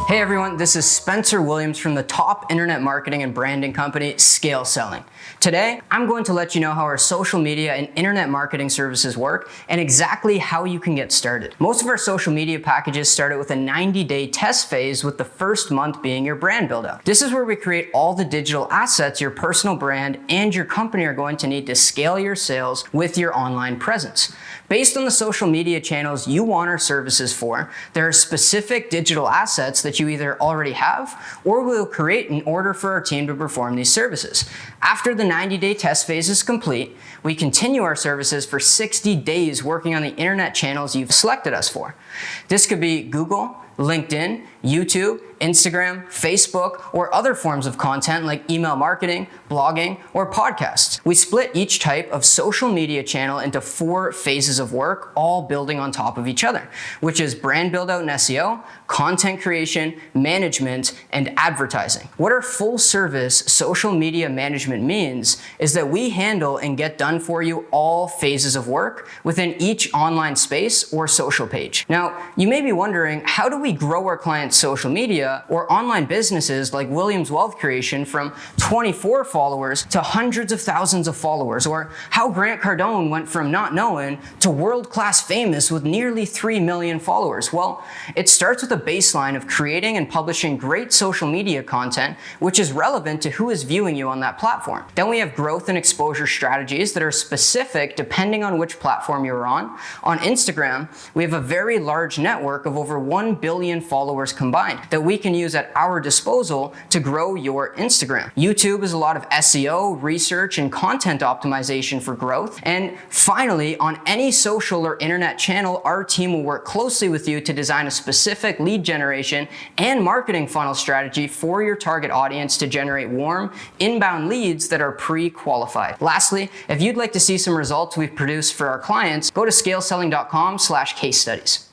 Hey everyone, this is Spencer Williams from the top internet marketing and branding company, Scale Selling. Today, I'm going to let you know how our social media and internet marketing services work and exactly how you can get started. Most of our social media packages start out with a 90-day test phase, with the first month being your brand build out. This is where we create all the digital assets your personal brand and your company are going to need to scale your sales with your online presence. Based on the social media channels you want our services for, there are specific digital assets that you either already have or will create in order for our team to perform these services. After the 90-day test phase is complete, we continue our services for 60 days working on the internet channels you've selected us for. This could be Google, LinkedIn, YouTube, Instagram, Facebook, or other forms of content like email marketing, blogging, or podcasts. We split each type of social media channel into 4 phases of work, all building on top of each other, which is brand build out and SEO, content creation, management, and advertising. What our full service social media management means is that we handle and get done for you all phases of work within each online space or social page. Now, you may be wondering, how do we grow our clients' social media or online businesses like Williams Wealth Creation from 24 followers to hundreds of thousands of followers, or how Grant Cardone went from not known to world-class famous with nearly 3 million followers? Well, it starts with a baseline of creating and publishing great social media content, which is relevant to who is viewing you on that platform. Then we have growth and exposure strategies that are specific depending on which platform you're on. On Instagram, we have a very large network of over 1 billion followers combined that we can use at our disposal to grow your Instagram. YouTube is a lot of SEO, research, and content optimization for growth. And finally, on any social or internet channel, our team will work closely with you to design a specific lead generation and marketing funnel strategy for your target audience to generate warm, inbound leads that are pre-qualified. Lastly, if you'd like to see some results we've produced for our clients, go to scaleselling.com/case studies.